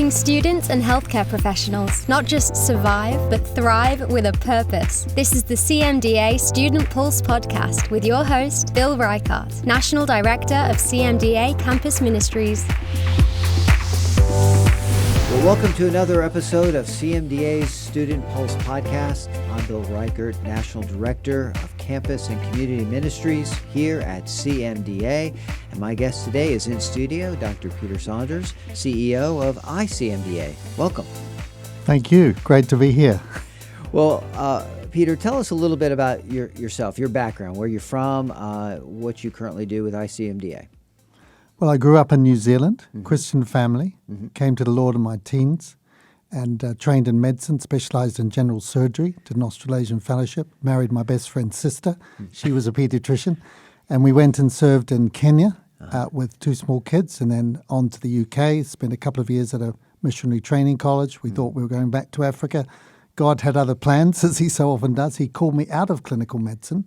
helping students and healthcare professionals not just survive, but thrive with a purpose. This is the CMDA Student Pulse podcast with your host, Bill Reichart, National Director of CMDA Campus Ministries. Well, welcome to another episode of CMDA's Student Pulse podcast. I'm Bill Reichart, National Director of Campus and Community Ministries here at CMDA. And my guest today is in studio, Dr. Peter Saunders, CEO of ICMDA. Welcome. Thank you. Great to be here. Well, Peter, tell us a little bit about yourself, your background, where you're from, what you currently do with ICMDA. Well, I grew up in New Zealand, Christian family, came to the Lord in my teens, and trained in medicine, specialised in general surgery, did an Australasian fellowship, married my best friend's sister. She was a paediatrician. And we went and served in Kenya with two small kids, and then on to the UK, spent a couple of years at a missionary training college. We thought we were going back to Africa. God had other plans, as he so often does. He called me out of clinical medicine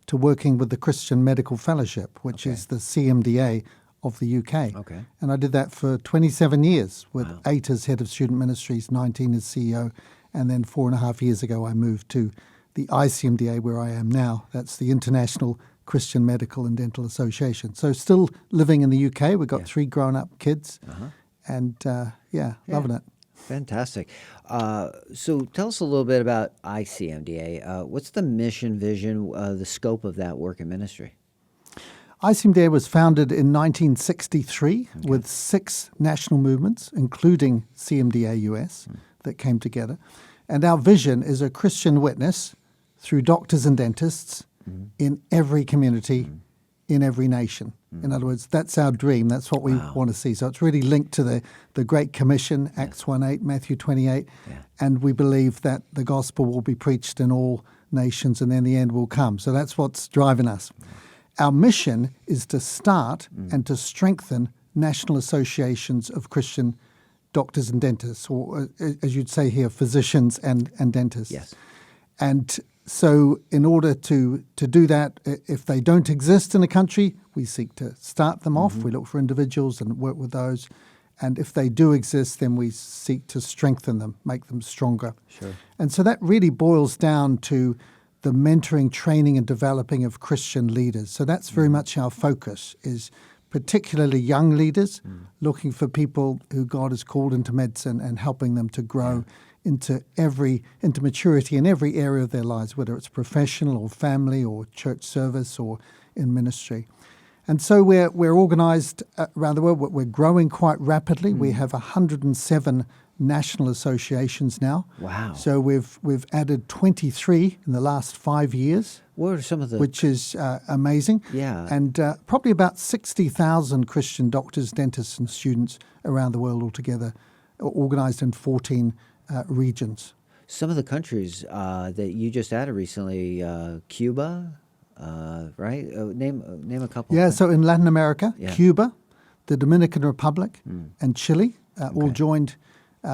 to working with the Christian Medical Fellowship, which is the CMDA of the UK. Okay. And I did that for 27 years with 8 as Head of Student Ministries, 19 as CEO, and then 4.5 years ago I moved to the ICMDA where I am now. That's the International Christian Medical and Dental Association. So still living in the UK. We've got 3 grown-up kids and loving it. Fantastic. So tell us a little bit about ICMDA. What's the mission, vision, the scope of that work and ministry? ICMDA was founded in 1963 with 6 national movements, including CMDA US, that came together. And our vision is a Christian witness through doctors and dentists in every community, in every nation. In other words, that's our dream. That's what we want to see. So it's really linked to the Great Commission, Acts 1:8, Matthew 28. And we believe that the gospel will be preached in all nations and then the end will come. So that's what's driving us. Our mission is to start and to strengthen national associations of Christian doctors and dentists, or as you'd say here, physicians and dentists. Yes. And so in order to do that, if they don't exist in a country, we seek to start them off. We look for individuals and work with those. And if they do exist, then we seek to strengthen them, make them stronger. Sure. And so that really boils down to the mentoring, training, and developing of Christian leaders. So that's very much our focus, is particularly young leaders, looking for people who God has called into medicine and helping them to grow into maturity in every area of their lives, whether it's professional or family or church service or in ministry. And so we're organised around the world. We're growing quite rapidly. We have 107 national associations now. Wow. So we've added 23 in the last 5 years. What are some of the... Which is amazing. Yeah. And probably about 60,000 Christian doctors, dentists and students around the world altogether, organised in 14 regions. Some of the countries that you just added recently, Cuba, right? Name a couple. Yeah, so in Latin America, Cuba, the Dominican Republic and Chile all joined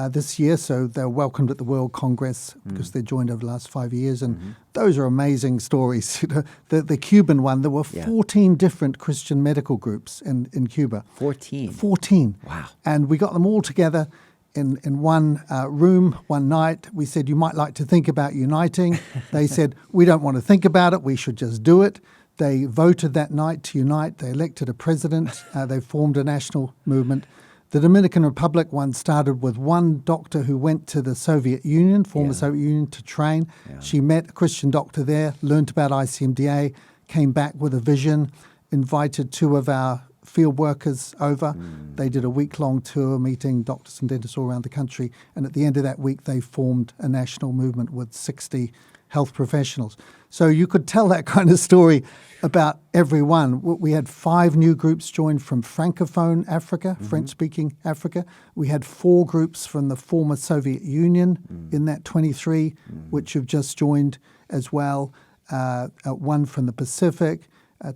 this year, so they're welcomed at the World Congress because they joined over the last 5 years, and those are amazing stories. The Cuban one, there were 14 different Christian medical groups in Cuba. 14? Wow. And we got them all together in one room one night. We said, you might like to think about uniting. They said, we don't want to think about it, we should just do it. They voted that night to unite. They elected a president. They formed a national movement. The Dominican Republic one started with one doctor who went to the Soviet Union, former Soviet Union, to train. Yeah. She met a Christian doctor there, learned about ICMDA, came back with a vision, invited 2 of our field workers over. They did a week-long tour meeting doctors and dentists all around the country. And at the end of that week, they formed a national movement with 60 health professionals. So you could tell that kind of story about everyone. We had 5 new groups join from Francophone Africa, French-speaking Africa. We had 4 groups from the former Soviet Union in that 23, which have just joined as well. 1 from the Pacific,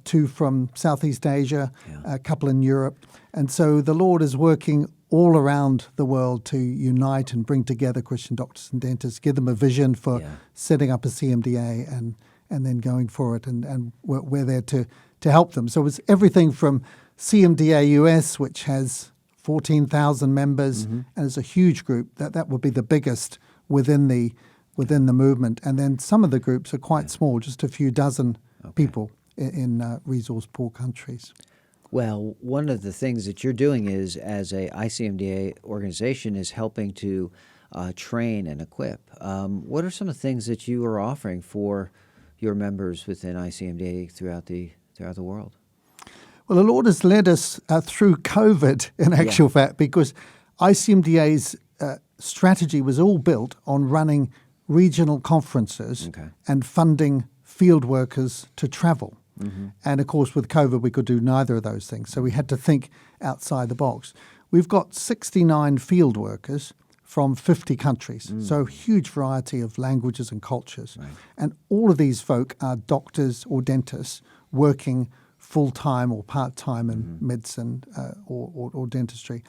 2 from Southeast Asia, a couple in Europe. And so the Lord is working all around the world to unite and bring together Christian doctors and dentists, give them a vision for setting up a CMDA and then going for it. And we're there to help them. So it's everything from CMDA US, which has 14,000 members, and it's a huge group. That would be the biggest within the movement. And then some of the groups are quite small, just a few dozen people in resource-poor countries. Well, one of the things that you're doing is, as a ICMDA organization, is helping to train and equip. What are some of the things that you are offering for your members within ICMDA throughout the world? Well, the Lord has led us through COVID, in actual fact, because ICMDA's strategy was all built on running regional conferences and funding field workers to travel. And of course, with COVID, we could do neither of those things. So we had to think outside the box. We've got 69 field workers from 50 countries. So huge variety of languages and cultures. Right. And all of these folk are doctors or dentists working full-time or part-time in medicine or dentistry.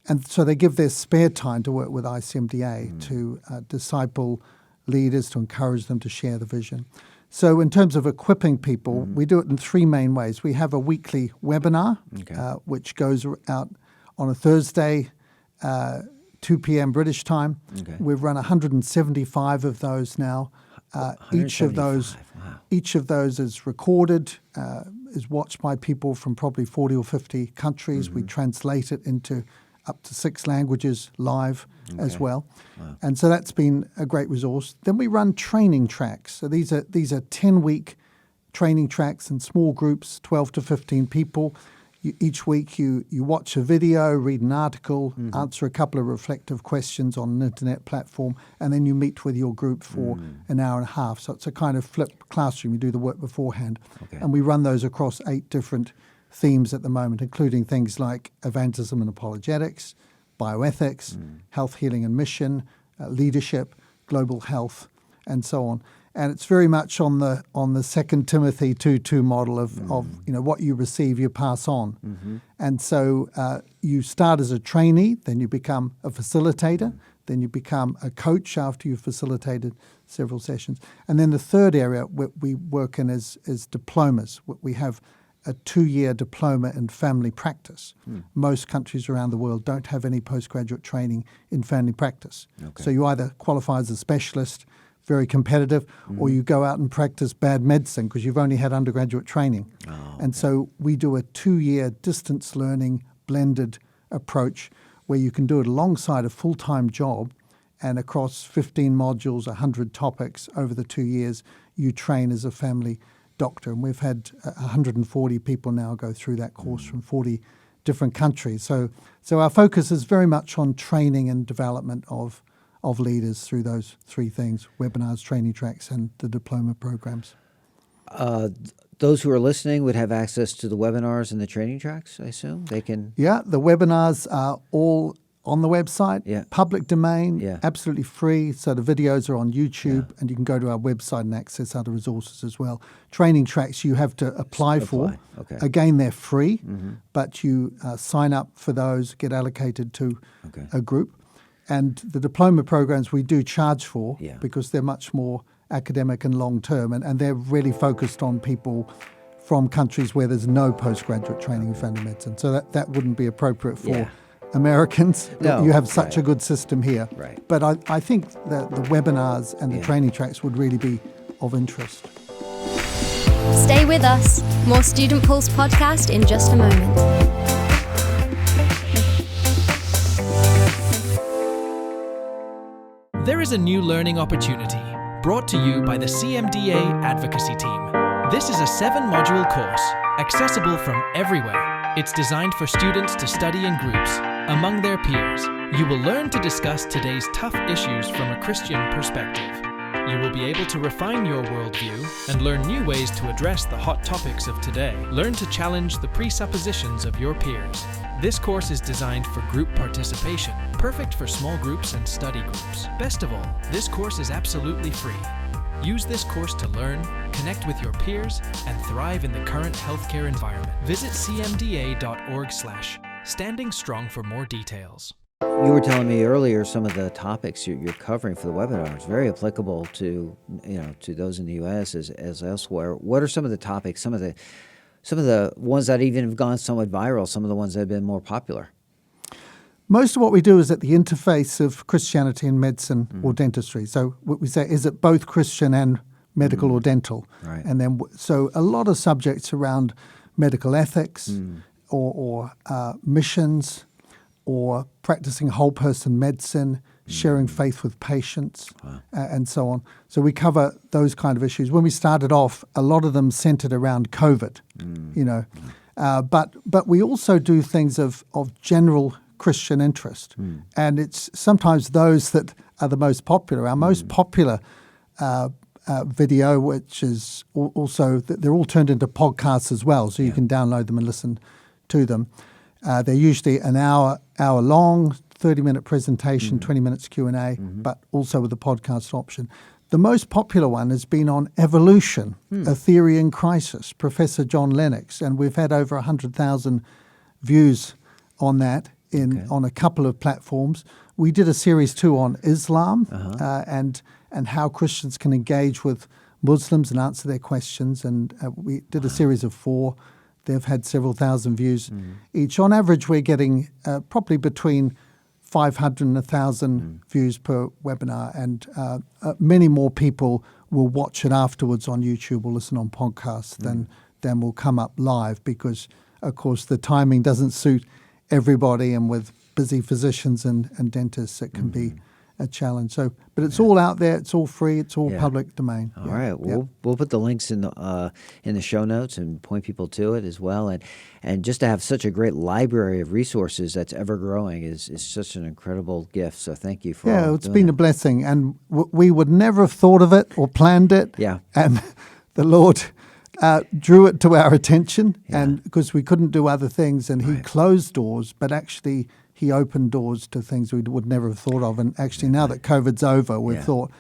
And so they give their spare time to work with ICMDA to disciple leaders, to encourage them to share the vision. So in terms of equipping people, we do it in three main ways. We have a weekly webinar, which goes out on a Thursday, 2 p.m. British time. We've run 175 of those now. Each of those is recorded, is watched by people from probably 40 or 50 countries. We translate it into up to 6 languages live as well. Wow. And so that's been a great resource. Then we run training tracks. So these are 10-week training tracks in small groups, 12 to 15 people. Each week you watch a video, read an article, answer a couple of reflective questions on an internet platform, and then you meet with your group for an hour and a half. So it's a kind of flipped classroom. You do the work beforehand. And we run those across 8 different themes at the moment, including things like evangelism and apologetics, bioethics, health, healing and mission, leadership, global health, and so on. And it's very much on the 2 Timothy 2:2 model of what you receive, you pass on. And so you start as a trainee, then you become a facilitator, then you become a coach after you've facilitated several sessions. And then the third area we work in is diplomas. We have a 2-year diploma in family practice. Most countries around the world don't have any postgraduate training in family practice. So you either qualify as a specialist, very competitive, or you go out and practice bad medicine because you've only had undergraduate training. And so we do a 2-year distance learning blended approach where you can do it alongside a full-time job, and across 15 modules, 100 topics over the 2 years, you train as a family doctor. And we've had 140 people now go through that course from 40 different countries. So our focus is very much on training and development of leaders through those 3 things: webinars, training tracks, and the diploma programs. Those who are listening would have access to the webinars and the training tracks, I assume? They can... Yeah, the webinars are all on the website, public domain, absolutely free. So the videos are on YouTube, and you can go to our website and access other resources as well. Training tracks you have to apply for. Again, they're free, but you sign up for those, get allocated to a group. And the diploma programs we do charge for because they're much more academic and long-term, and they're really focused on people from countries where there's no postgraduate training in family medicine. So that wouldn't be appropriate for Americans. No, you have such a good system here. Right. But I think that the webinars and the training tracks would really be of interest. Stay with us. More Student Pulse podcast in just a moment. There is a new learning opportunity brought to you by the CMDA advocacy team. This is a 7-module course, accessible from everywhere. It's designed for students to study in groups, among their peers. You will learn to discuss today's tough issues from a Christian perspective. You will be able to refine your worldview and learn new ways to address the hot topics of today. Learn to challenge the presuppositions of your peers. This course is designed for group participation, perfect for small groups and study groups. Best of all, this course is absolutely free. Use this course to learn, connect with your peers, and thrive in the current healthcare environment. Visit cmda.org/standing strong for more details. You were telling me earlier some of the topics you're covering for the webinars, very applicable to those in the U.S. as elsewhere. What are some of the topics, some of the ones that even have gone somewhat viral, some of the ones that have been more popular? Most of what we do is at the interface of Christianity and medicine or dentistry. So what we say, is it both Christian and medical or dental? Right. And then, so a lot of subjects around medical ethics or missions or practicing whole person medicine, sharing faith with patients, and so on. So we cover those kind of issues. When we started off, a lot of them centered around COVID, but we also do things of general Christian interest. And it's sometimes those that are the most popular. Our most popular video, which is also, they're all turned into podcasts as well, so you can download them and listen to them. They're usually an hour long, 30-minute presentation, 20 minutes Q&A, but also with the podcast option. The most popular one has been on evolution, a theory in crisis, Professor John Lennox, and we've had over 100,000 views on that on a couple of platforms. We did a series too on Islam and how Christians can engage with Muslims and answer their questions, and we did a series of 4. They've had several thousand views each. On average, we're getting probably between 500 and 1,000 views per webinar, and many more people will watch it afterwards on YouTube or listen on podcasts than will come up live, because, of course, the timing doesn't suit everybody, and with busy physicians and dentists, it can be a challenge. So, but it's all out there. It's all free. It's all public domain. All right. We'll put the links in the show notes and point people to it as well. And just to have such a great library of resources that's ever growing is such an incredible gift. So thank you for it's been a blessing, and we would never have thought of it or planned it. Yeah. And the Lord drew it to our attention, and because we couldn't do other things, and He closed doors, but actually He opened doors to things we would never have thought of. And actually, now that COVID's over, we've thought,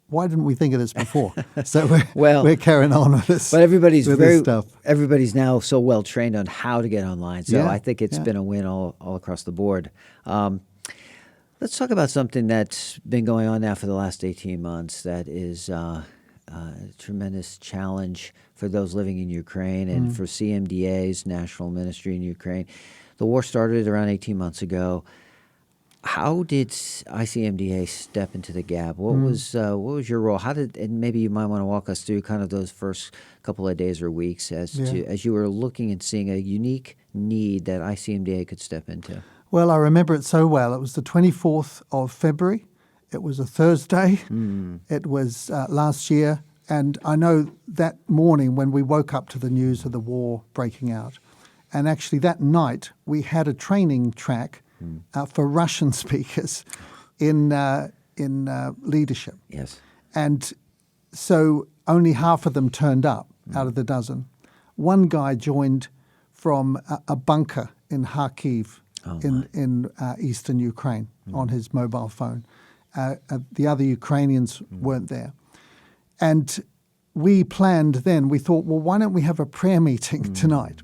why didn't we think of this before? So we're carrying on with this. But everybody's now so well trained on how to get online. So I think it's been a win all across the board. Let's talk about something that's been going on now for the last 18 months that is a tremendous challenge for those living in Ukraine and for CMDA's national ministry in Ukraine. The war started around 18 months ago. How did ICMDA step into the gap? What was your role? And maybe you might want to walk us through kind of those first couple of days or weeks as you were looking and seeing a unique need that ICMDA could step into. Well, I remember it so well. It was the 24th of February. It was a Thursday. It was last year. And I know that morning when we woke up to the news of the war breaking out, and actually that night we had a training track for Russian speakers in leadership. Yes. And so only half of them turned up out of the dozen. One guy joined from a bunker in Kharkiv in eastern Ukraine on his mobile phone. The other Ukrainians weren't there. And we planned then, we thought, well, why don't we have a prayer meeting tonight?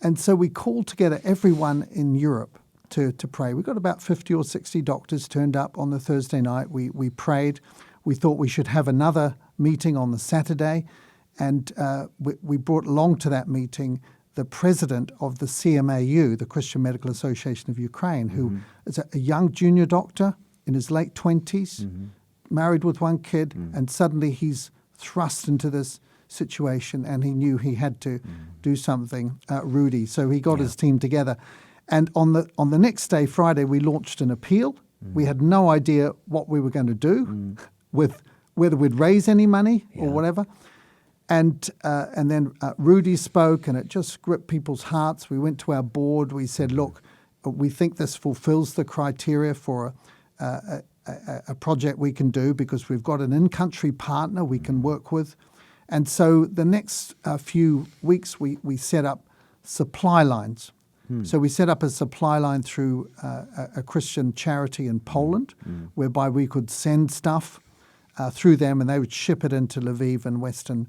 And so we called together everyone in Europe to pray. We got about 50 or 60 doctors turned up on the Thursday night. We prayed. We thought we should have another meeting on the Saturday. And we brought along to that meeting the president of the CMAU, the Christian Medical Association of Ukraine, who is a young junior doctor in his late 20s, married with one kid, and suddenly he's thrust into this situation, and he knew he had to do something, Rudy. So he got his team together. And on the next day, Friday, we launched an appeal. We had no idea what we were going to do with whether we'd raise any money or whatever. And then Rudy spoke, and it just gripped people's hearts. We went to our board. We said, look, we think this fulfills the criteria for a project we can do, because we've got an in-country partner we can work with. And so the next few weeks, we set up supply lines. So we set up a supply line through a Christian charity in Poland, whereby we could send stuff through them, and they would ship it into Lviv and western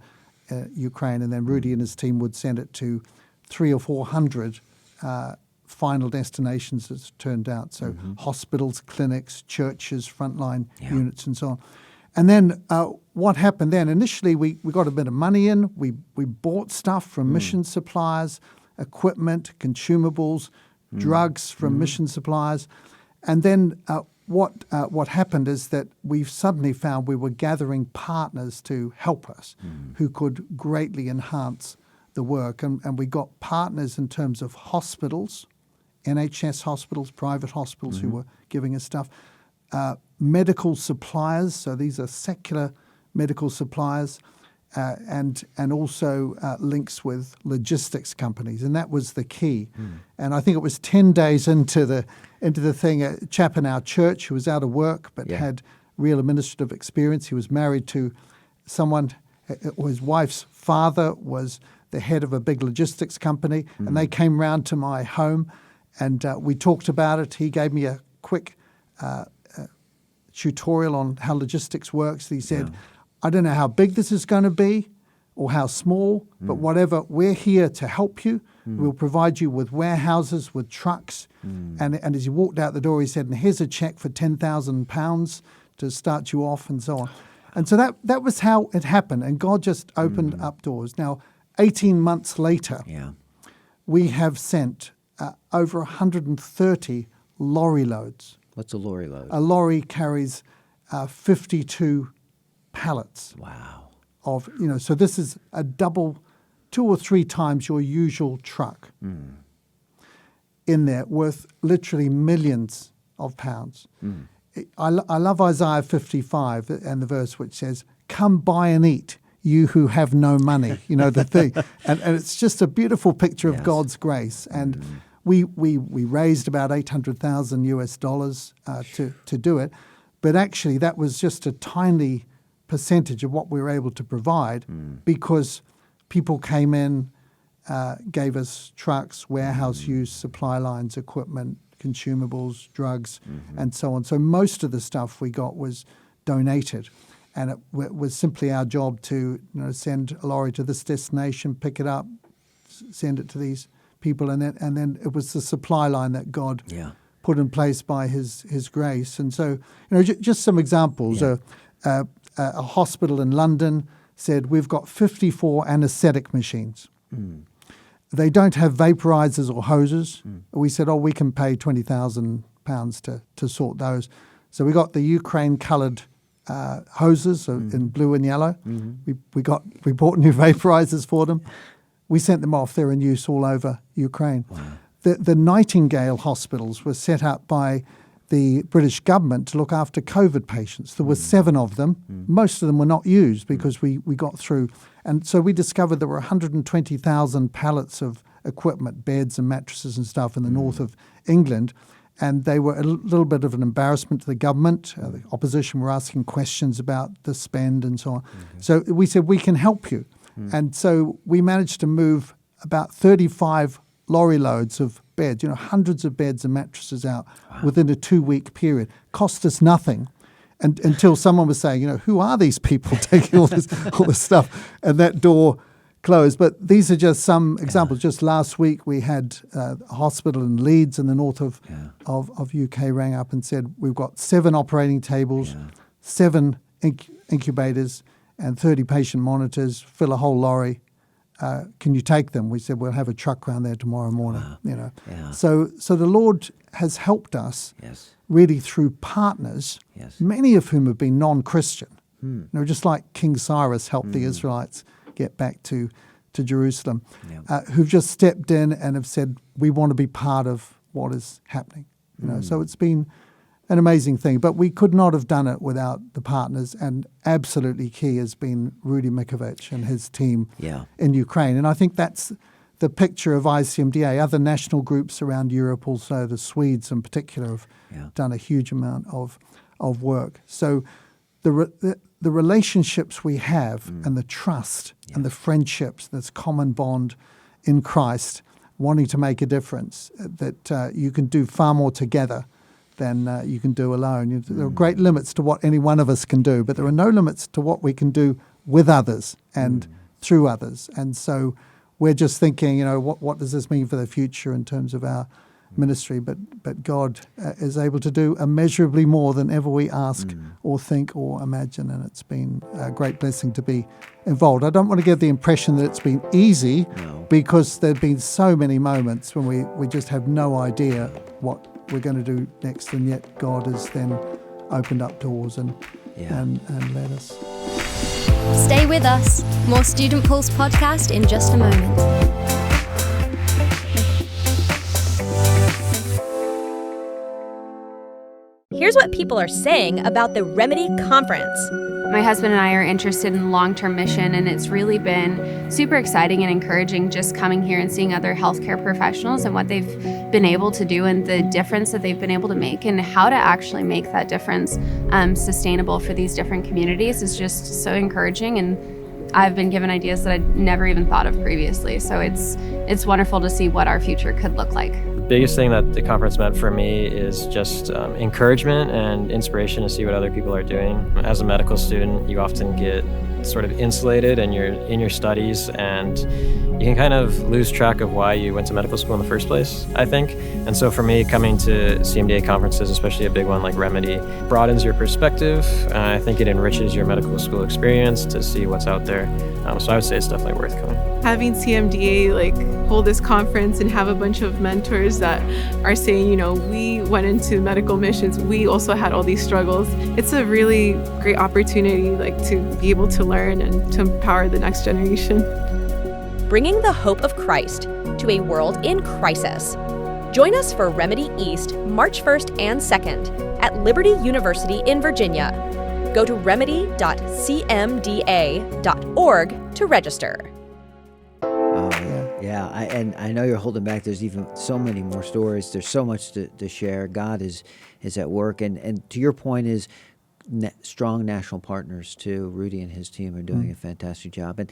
Ukraine, and then Rudy and his team would send it to 300 or 400 final destinations, as it turned out. So hospitals, clinics, churches, frontline units, and so on. And then what happened then? Initially, we got a bit of money in. We bought stuff from mission suppliers, equipment, consumables, drugs from mission suppliers. And then what happened is that we suddenly found we were gathering partners to help us who could greatly enhance the work. And we got partners in terms of hospitals, NHS hospitals, private hospitals who were giving us stuff, medical suppliers, so these are secular medical suppliers, and also links with logistics companies, and that was the key. And I think it was 10 days into the thing, a chap in our church who was out of work but had real administrative experience. He was married to someone, his wife's father was the head of a big logistics company, and they came round to my home, and we talked about it. He gave me a quick tutorial on how logistics works. He said, I don't know how big this is going to be or how small, but whatever, we're here to help you. We'll provide you with warehouses, with trucks. And as he walked out the door, he said, and here's a check for £10,000 to start you off, and so on. And so that was how it happened. And God just opened up doors. Now, 18 months later, we have sent over 130 lorry loads. What's a lorry load? A lorry carries 52 pallets. Wow. Of, so this is a double, 2 or 3 times your usual truck in there, worth literally millions of pounds. I love Isaiah 55 and the verse which says, "Come buy and eat, you who have no money." The thing. And it's just a beautiful picture of God's grace. And we raised about $800,000 to do it. But actually that was just a tiny percentage of what we were able to provide because people came in, gave us trucks, warehouse use, supply lines, equipment, consumables, drugs, and so on. So most of the stuff we got was donated, and it was simply our job to send a lorry to this destination, pick it up, send it to these people, and then it was the supply line that God put in place by His grace. And so just some examples. A hospital in London said, we've got 54 anaesthetic machines. They don't have vaporizers or hoses. We said, we can pay £20,000 to sort those. So we got the Ukraine-coloured hoses in blue and yellow. We bought new vaporizers for them. We sent them off. They're in use all over Ukraine. Wow. The Nightingale hospitals were set up by the British government to look after COVID patients. There were 7 of them. Most of them were not used because we got through. And so we discovered there were 120,000 pallets of equipment, beds and mattresses and stuff in the north of England. And they were a little bit of an embarrassment to the government. The opposition were asking questions about the spend and so on. So we said, we can help you. And so we managed to move about 35 lorry loads of beds, hundreds of beds and mattresses out within a 2-week period. Cost us nothing until someone was saying, who are these people taking all this stuff? And that door closed. But these are just some examples. Just last week we had a hospital in Leeds in the north of UK rang up and said, we've got 7 operating tables, 7 incubators and 30 patient monitors, fill a whole lorry. Can you take them? We said, we'll have a truck around there tomorrow morning. So the Lord has helped us really through partners, many of whom have been non-Christian. Just like King Cyrus helped the Israelites get back to Jerusalem, who've just stepped in and have said, we want to be part of what is happening. So it's been an amazing thing, but we could not have done it without the partners, and absolutely key has been Rudy Mikovich and his team in Ukraine. And I think that's the picture of ICMDA. Other national groups around Europe also, the Swedes in particular, have done a huge amount of work. So the relationships we have and the trust and the friendships, this common bond in Christ, wanting to make a difference, that you can do far more together than you can do alone. There are great limits to what any one of us can do, but there are no limits to what we can do with others and through others. And so we're just thinking, what does this mean for the future in terms of our ministry? But God is able to do immeasurably more than ever we ask or think or imagine, and it's been a great blessing to be involved. I don't want to give the impression that it's been easy, because there have been so many moments when we just have no idea what we're going to do next, and yet God has then opened up doors and led us. Stay with us. More Student Pulse podcast in just a moment. Here's what people are saying about the Remedy Conference. My husband and I are interested in long-term mission, and it's really been super exciting and encouraging just coming here and seeing other healthcare professionals and what they've been able to do and the difference that they've been able to make and how to actually make that difference sustainable for these different communities is just so encouraging. And I've been given ideas that I'd never even thought of previously. So it's wonderful to see what our future could look like. The biggest thing that the conference meant for me is just encouragement and inspiration to see what other people are doing. As a medical student, you often get sort of insulated and you're in your studies, and you can kind of lose track of why you went to medical school in the first place, I think. And so for me, coming to CMDA conferences, especially a big one like Remedy, broadens your perspective. I think it enriches your medical school experience to see what's out there. So I would say it's definitely worth coming. Having CMDA hold this conference and have a bunch of mentors that are saying, we went into medical missions, we also had all these struggles. It's a really great opportunity to be able to learn and to empower the next generation. Bringing the hope of Christ to a world in crisis. Join us for Remedy East March 1st and 2nd at Liberty University in Virginia. Go to remedy.cmda.org to register. Yeah, I know you're holding back. There's even so many more stories. There's so much to share. God is at work, and to your point is strong national partners too. Rudy and his team are doing a fantastic job, and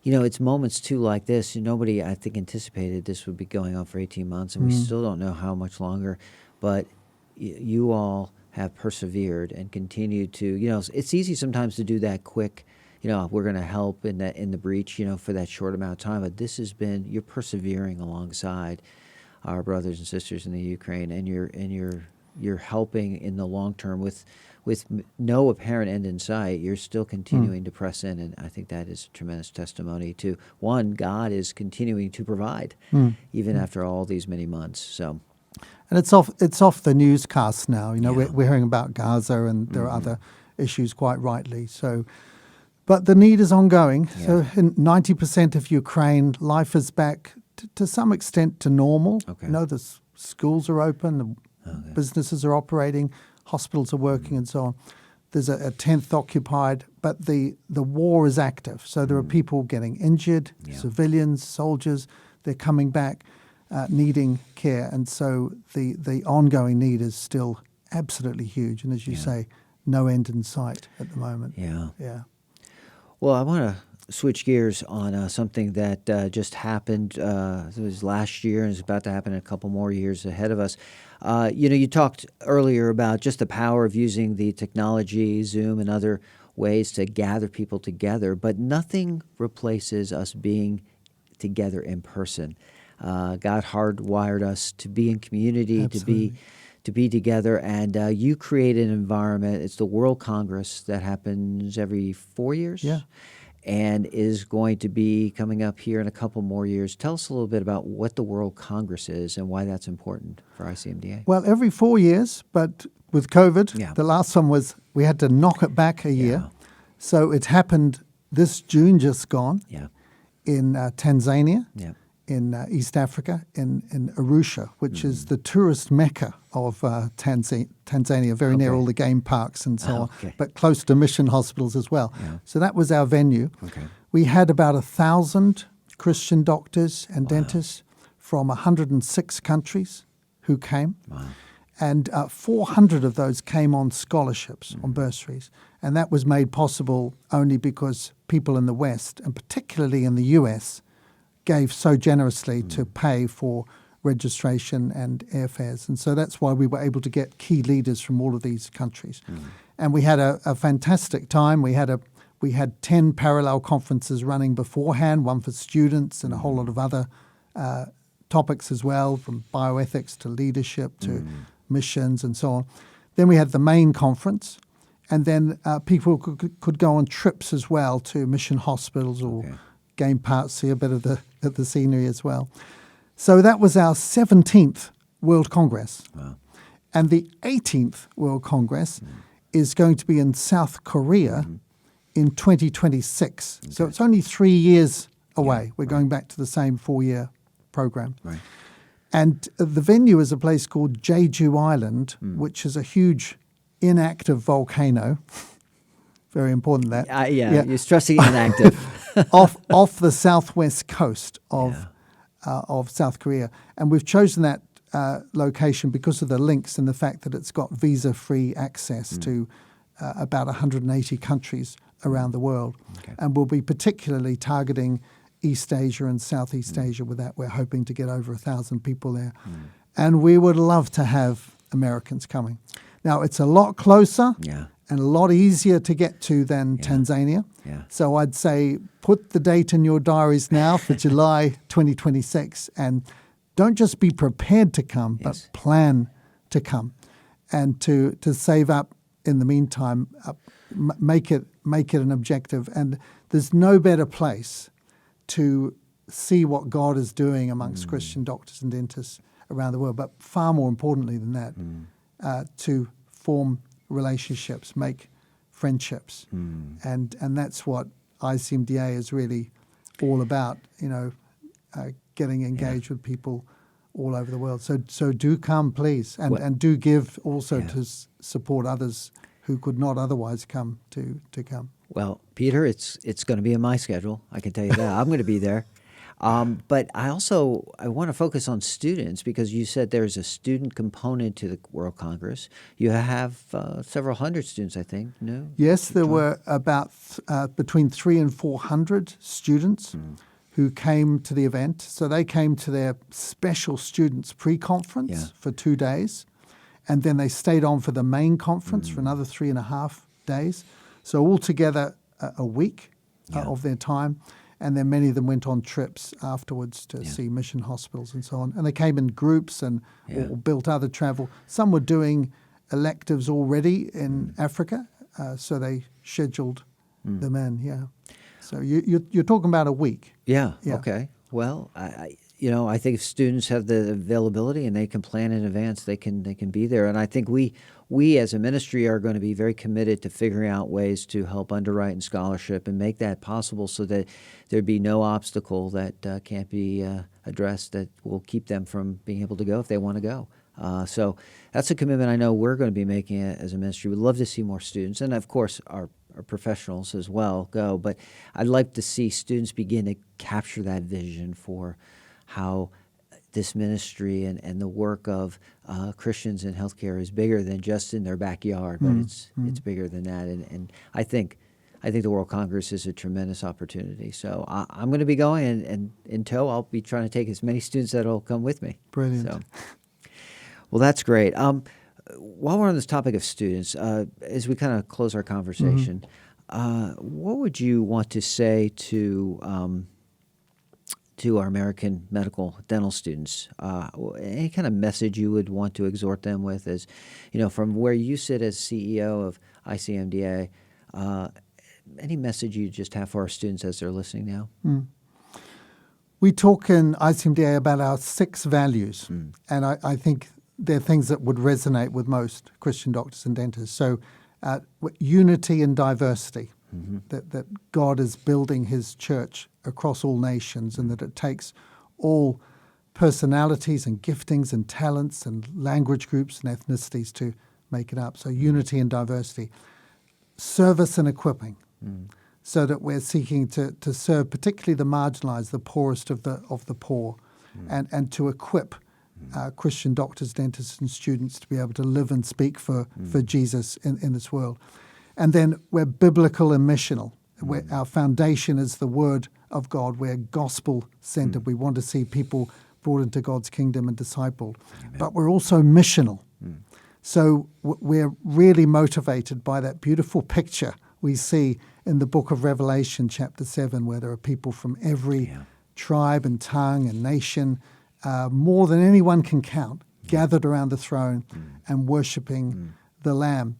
it's moments too like this. Nobody, I think, anticipated this would be going on for 18 months, and we still don't know how much longer. But you all have persevered and continued to. It's easy sometimes to do that quick. We're going to help in the breach, for that short amount of time. But this has been, you're persevering alongside our brothers and sisters in the Ukraine, and you're helping in the long term with no apparent end in sight. You're still continuing to press in, and I think that is a tremendous testimony to one, God is continuing to provide even after all these many months. So, and it's off the newscasts now. We're hearing about Gaza, and there are other issues, quite rightly. So. But the need is ongoing. Yeah. So in 90% of Ukraine, life is back to some extent to normal. Okay. The schools are open, the businesses are operating, hospitals are working, and so on. There's a 10th occupied, but the war is active. So there are people getting injured, civilians, soldiers. They're coming back, needing care. And so the ongoing need is still absolutely huge. And as you say, no end in sight at the moment. Yeah. Well, I want to switch gears on something that just happened. It was last year, and it's about to happen in a couple more years ahead of us. You talked earlier about just the power of using the technology, Zoom and other ways to gather people together, but nothing replaces us being together in person. God hardwired us to be in community, absolutely. to be together, and you create an environment. It's the World Congress that happens every 4 years, and is going to be coming up here in a couple more years. Tell us a little bit about what the World Congress is and why that's important for ICMDA. Well, every 4 years, but with COVID, the last one we had to knock it back a year. So it happened this June just gone in Tanzania. In East Africa, in Arusha, which is the tourist mecca of Tanzania, very near all the game parks and so on, but close to mission hospitals as well. So that was our venue. We had about 1,000 Christian doctors and dentists from 106 countries who came. And 400 of those came on scholarships, on bursaries. And that was made possible only because people in the West, and particularly in the US, gave so generously to pay for registration and airfares. And so that's why we were able to get key leaders from all of these countries. And we had a fantastic time. We had 10 parallel conferences running beforehand, one for students and a whole lot of other topics as well, from bioethics to leadership to missions and so on. Then we had the main conference, and then people could go on trips as well to mission hospitals or game parks, see a bit of the scenery as well. So that was our 17th World Congress. Wow. And the 18th World Congress is going to be in South Korea in 2026. So it's only 3 years away. We're going back to the same 4-year program. Right. And the venue is a place called Jeju Island, which is a huge inactive volcano. Very important that. You're stressing inactive. off the southwest coast of South Korea. And we've chosen that location because of the links and the fact that it's got visa-free access to about 180 countries around the world. Okay. And we'll be particularly targeting East Asia and Southeast Asia with that. We're hoping to get over 1,000 people there. And we would love to have Americans coming. Now, it's a lot closer and a lot easier to get to than Tanzania. Yeah. So I'd say put the date in your diaries now for July 2026, and don't just be prepared to come, but plan to come, and to save up in the meantime. Make it an objective. And there's no better place to see what God is doing amongst Christian doctors and dentists around the world, but far more importantly than that, to form relationships, make friendships, and that's what ICMDA is really all about. Getting engaged with people all over the world. So do come, please, and do give also to support others who could not otherwise come to come. Well, Peter, it's going to be in my schedule. I can tell you that. I'm going to be there. But I want to focus on students, because you said there's a student component to the World Congress. You have several hundred students, I think. No? Yes, there were about between 300 and 400 students who came to the event. So they came to their special students pre-conference for 2 days, and then they stayed on for the main conference for another 3.5 days. So altogether a week of their time. And then many of them went on trips afterwards to see mission hospitals and so on. And they came in groups and or built other travel. Some were doing electives already in Africa, so they scheduled them in, So you're talking about a week. Yeah. Okay. Well, I think if students have the availability and they can plan in advance, they can be there. And I think we as a ministry are going to be very committed to figuring out ways to help underwrite in scholarship and make that possible, so that there'd be no obstacle that can't be addressed that will keep them from being able to go if they want to go. So that's a commitment I know we're going to be making as a ministry. We'd love to see more students, and of course our professionals as well go. But I'd like to see students begin to capture that vision for how this ministry and the work of Christians in healthcare is bigger than just in their backyard, but it's bigger than that. And I think the World Congress is a tremendous opportunity. So I'm going to be going, and in tow, I'll be trying to take as many students that will come with me. Brilliant. So, well, that's great. While we're on this topic of students, as we kind of close our conversation, what would you want to say to our American medical dental students? Any kind of message you would want to exhort them with, as from where you sit as CEO of ICMDA, any message you just have for our students as they're listening now? We talk in ICMDA about our 6 values, and I think they're things that would resonate with most Christian doctors and dentists. So unity and diversity, that God is building his church across all nations, and that it takes all personalities and giftings and talents and language groups and ethnicities to make it up. So unity and diversity. Service and equipping, so that we're seeking to serve particularly the marginalized, the poorest of the poor, and to equip Christian doctors, dentists, and students to be able to live and speak for Jesus in this world. And then we're biblical and missional. Where our foundation is the Word of God. We're gospel-centered. We want to see people brought into God's kingdom and discipled. Amen. But we're also missional. So we're really motivated by that beautiful picture we see in the book of Revelation, chapter 7, where there are people from every tribe and tongue and nation, more than anyone can count, gathered around the throne and worshiping the Lamb.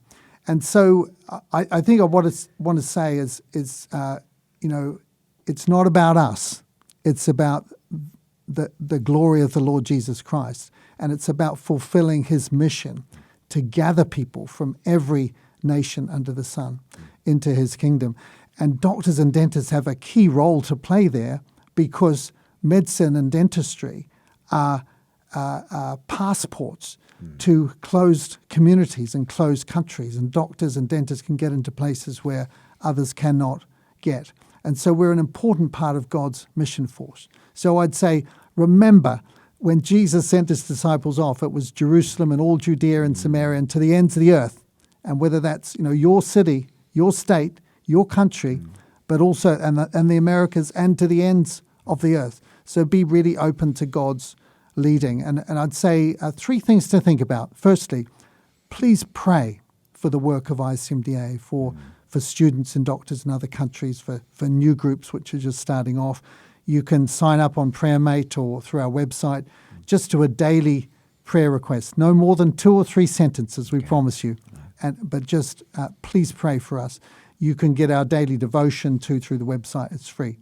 And so I think what I want to say is it's not about us. It's about the glory of the Lord Jesus Christ. And it's about fulfilling his mission to gather people from every nation under the sun into his kingdom. And doctors and dentists have a key role to play there, because medicine and dentistry are passports to closed communities and closed countries, and doctors and dentists can get into places where others cannot get. And so we're an important part of God's mission force. So I'd say, remember, when Jesus sent his disciples off, it was Jerusalem and all Judea and Samaria and to the ends of the earth. And whether that's your city, your state, your country, but also and the Americas, and to the ends of the earth. So be really open to God's leading. And I'd say 3 things to think about. Firstly, please pray for the work of ICMDA, for students and doctors in other countries, for new groups which are just starting off. You can sign up on PrayerMate or through our website just to a daily prayer request. No more than 2 or 3 sentences, we promise you. But just please pray for us. You can get our daily devotion too through the website. It's free.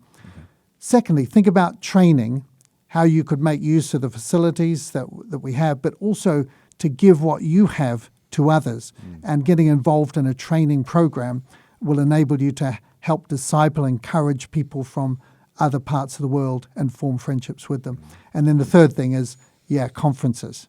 Secondly, think about training, how you could make use of the facilities that we have, but also to give what you have to others. And getting involved in a training program will enable you to help disciple, encourage people from other parts of the world and form friendships with them. And then the third thing is, conferences,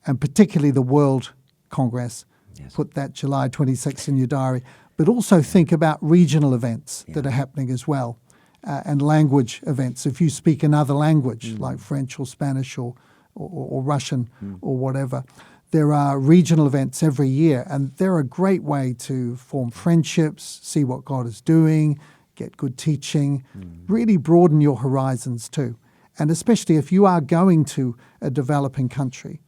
and particularly the World Congress. Put that July 26th in your diary. But also think about regional events that are happening as well, and language events. If you speak another language, like French or Spanish or Russian or whatever, there are regional events every year, and they're a great way to form friendships, see what God is doing, get good teaching, really broaden your horizons too. And especially if you are going to a developing country,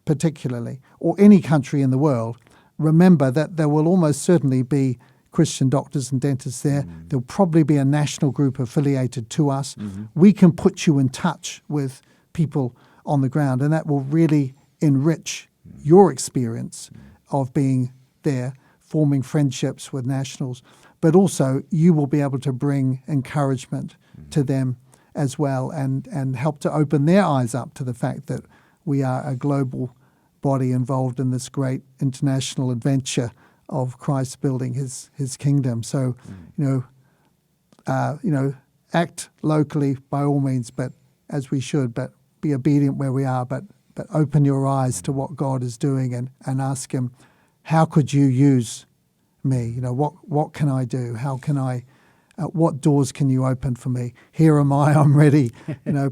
particularly, or any country in the world, remember that there will almost certainly be Christian doctors and dentists there. There'll probably be a national group affiliated to us. We can put you in touch with people on the ground, and that will really enrich your experience of being there, forming friendships with nationals. But also you will be able to bring encouragement to them as well, and help to open their eyes up to the fact that we are a global body involved in this great international adventure of Christ building his kingdom. So, act locally by all means, but as we should, but be obedient where we are, but open your eyes to what God is doing, and ask him, how could you use me? What can I do? How can I, what doors can you open for me? Here am I, I'm ready.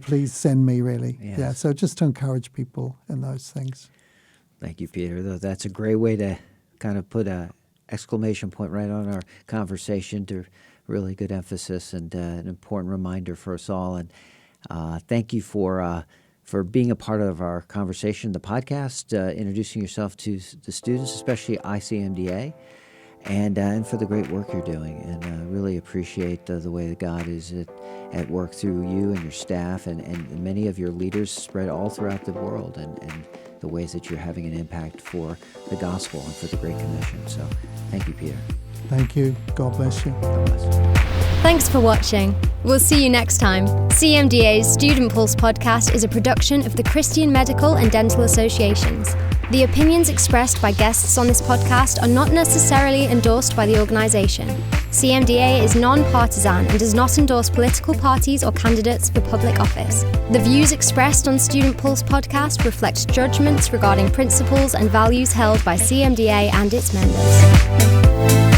Please send me, really. Yes. Yeah, so just to encourage people in those things. Thank you, Peter. That's a great way to kind of put an exclamation point right on our conversation, to really good emphasis and an important reminder for us all. And thank you for being a part of our conversation, the podcast, introducing yourself to the students, especially ICMDA, and for the great work you're doing. And really appreciate the way that God is at work through you and your staff and many of your leaders spread all throughout the world, and the ways that you're having an impact for the gospel and for the Great Commission. So thank you, Peter. Thank you. God bless you. God bless you. Thanks for watching. We'll see you next time. CMDA's Student Pulse podcast is a production of the Christian Medical and Dental Associations. The opinions expressed by guests on this podcast are not necessarily endorsed by the organisation. CMDA is non-partisan and does not endorse political parties or candidates for public office. The views expressed on Student Pulse podcast reflect judgments regarding principles and values held by CMDA and its members.